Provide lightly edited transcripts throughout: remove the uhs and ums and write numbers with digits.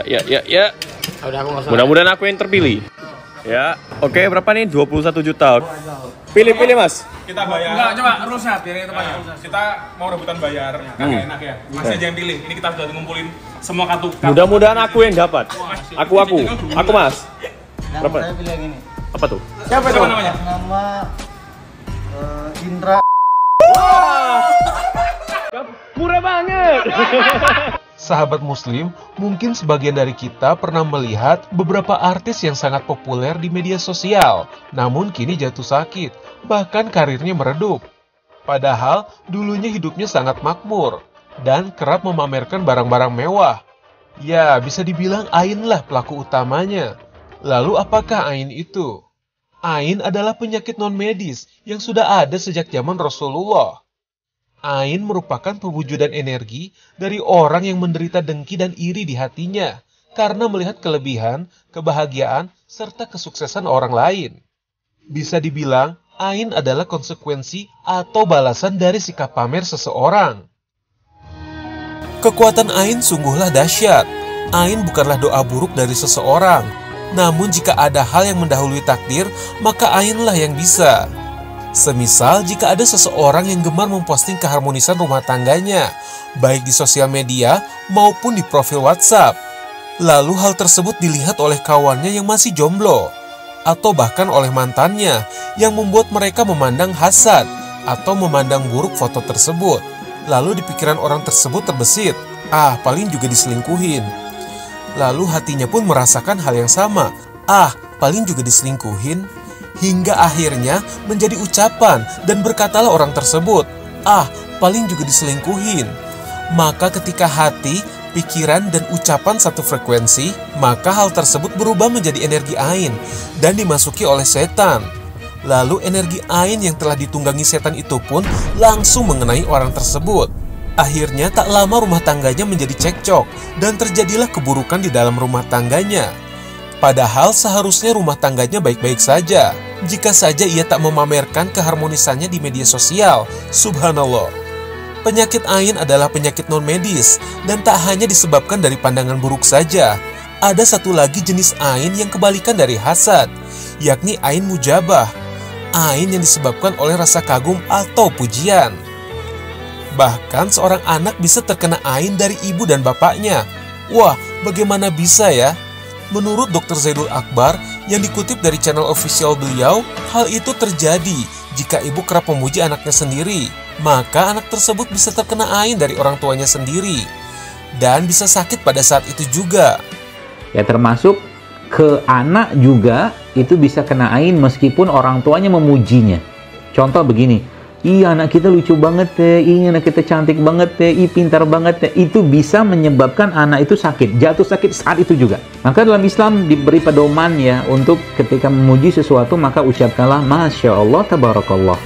Ya. Mudah-mudahan aku yang terpilih. Ya, oke, berapa nih? 21 juta. Pilih Mas. Kita bayar. Enggak, coba rulesnya biar itu banyak. Kita mau rebutan bayar. Kagak enak ya. Masnya jangan pilih. Ini kita sudah ngumpulin semua kartu. Mudah-mudahan aku yang dapat. Aku Mas. Berapa? Saya pilih yang ini. Apa tuh? Siapa namanya? Nama Indra. Murah banget. Sahabat Muslim, mungkin sebagian dari kita pernah melihat beberapa artis yang sangat populer di media sosial, namun kini jatuh sakit, bahkan karirnya meredup. Padahal dulunya hidupnya sangat makmur dan kerap memamerkan barang-barang mewah. Ya, bisa dibilang Ain lah pelaku utamanya. Lalu apakah Ain itu? Ain adalah penyakit non-medis yang sudah ada sejak zaman Rasulullah. Ain merupakan pewujudan energi dari orang yang menderita dengki dan iri di hatinya karena melihat kelebihan, kebahagiaan, serta kesuksesan orang lain. Bisa dibilang, Ain adalah konsekuensi atau balasan dari sikap pamer seseorang. Kekuatan Ain sungguhlah dahsyat. Ain bukanlah doa buruk dari seseorang. Namun jika ada hal yang mendahului takdir, maka Ainlah yang bisa. Semisal jika ada seseorang yang gemar memposting keharmonisan rumah tangganya, baik di sosial media maupun di profil WhatsApp. Lalu hal tersebut dilihat oleh kawannya yang masih jomblo, atau bahkan oleh mantannya yang membuat mereka memandang hasad atau memandang buruk foto tersebut. Lalu di pikiran orang tersebut terbesit, paling juga diselingkuhin. Lalu hatinya pun merasakan hal yang sama, paling juga diselingkuhin. Hingga akhirnya menjadi ucapan dan berkatalah orang tersebut, paling juga diselingkuhin. Maka ketika hati, pikiran, dan ucapan satu frekuensi, maka hal tersebut berubah menjadi energi Ain dan dimasuki oleh setan. Lalu energi Ain yang telah ditunggangi setan itu pun langsung mengenai orang tersebut. Akhirnya tak lama rumah tangganya menjadi cekcok dan terjadilah keburukan di dalam rumah tangganya. Padahal seharusnya rumah tangganya baik-baik saja, jika saja ia tak memamerkan keharmonisannya di media sosial. Subhanallah. Penyakit Ain adalah penyakit non-medis dan tak hanya disebabkan dari pandangan buruk saja. Ada satu lagi jenis Ain yang kebalikan dari hasad, yakni Ain mujabah. Ain yang disebabkan oleh rasa kagum atau pujian. Bahkan seorang anak bisa terkena Ain dari ibu dan bapaknya. Wah, bagaimana bisa ya? Menurut Dr. Zaidul Akbar yang dikutip dari channel official beliau, hal itu terjadi jika ibu kerap memuji anaknya sendiri, maka anak tersebut bisa terkena Ain dari orang tuanya sendiri dan bisa sakit pada saat itu juga. Ya, termasuk ke anak juga itu bisa kena Ain meskipun orang tuanya memujinya. Contoh begini, anak kita lucu banget anak kita cantik banget pintar banget itu bisa menyebabkan anak itu sakit, jatuh sakit saat itu juga. Maka dalam Islam diberi pedoman ya, untuk ketika memuji sesuatu maka ucapkanlah Masya Allah, Tabarakallah.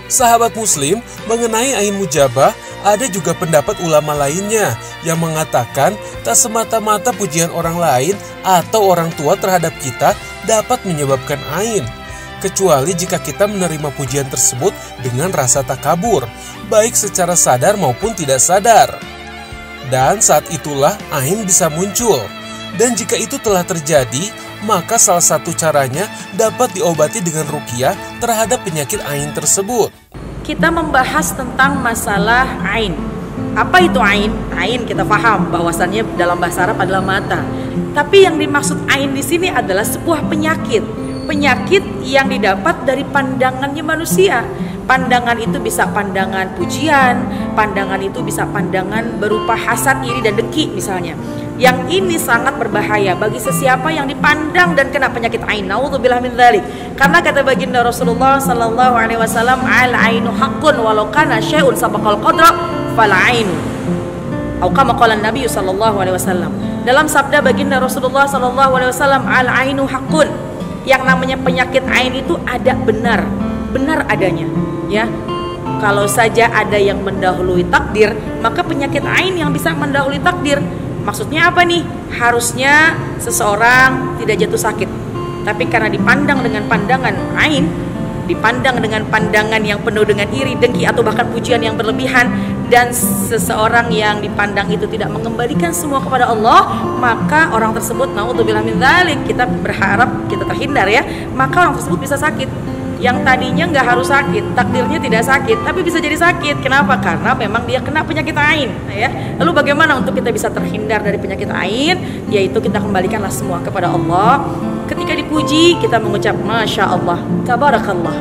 Sahabat Muslim, mengenai Ain mujabah, ada juga pendapat ulama lainnya yang mengatakan tak semata-mata pujian orang lain atau orang tua terhadap kita dapat menyebabkan Ain, kecuali jika kita menerima pujian tersebut dengan rasa takabur, baik secara sadar maupun tidak sadar. Dan saat itulah Ain bisa muncul. Dan jika itu telah terjadi, maka salah satu caranya dapat diobati dengan ruqyah terhadap penyakit Ain tersebut. Kita membahas tentang masalah Ain. Apa itu Ain? Ain kita paham bahwasannya dalam bahasa Arab adalah mata. Tapi yang dimaksud Ain di sini adalah sebuah penyakit. Penyakit yang didapat dari pandangannya manusia. Pandangan itu bisa pandangan pujian, pandangan itu bisa pandangan berupa hasad, iri, dan dengki misalnya. Yang ini sangat berbahaya bagi sesiapa yang dipandang dan kena penyakit Ain. Naudzubillah min dzalik. Karena kata baginda Rasulullah sallallahu alaihi wasallam, al ainu haqqun walau kana syai'un sabaqal qadra fal ainu. Atau kama qala Nabi sallallahu alaihi wasallam. Dalam sabda baginda Rasulullah sallallahu alaihi wasallam, al ainu haqqun. Yang namanya penyakit Ain itu ada benar adanya, ya. Kalau saja ada yang mendahului takdir, maka penyakit Ain yang bisa mendahului takdir. Maksudnya apa nih? Harusnya seseorang tidak jatuh sakit, tapi karena dipandang dengan pandangan Ain, dipandang dengan pandangan yang penuh dengan iri, dengki, atau bahkan pujian yang berlebihan, dan seseorang yang dipandang itu tidak mengembalikan semua kepada Allah, maka orang tersebut, naudzubillah min dzalik, kita berharap kita terhindar ya, maka orang tersebut bisa sakit. Yang tadinya nggak harus sakit, takdirnya tidak sakit, tapi bisa jadi sakit. Kenapa? Karena memang dia kena penyakit ain, ya. Lalu bagaimana untuk kita bisa terhindar dari penyakit ain? Yaitu kita kembalikanlah semua kepada Allah. Ketika dipuji, kita mengucap Masya Allah, Tabarakallah.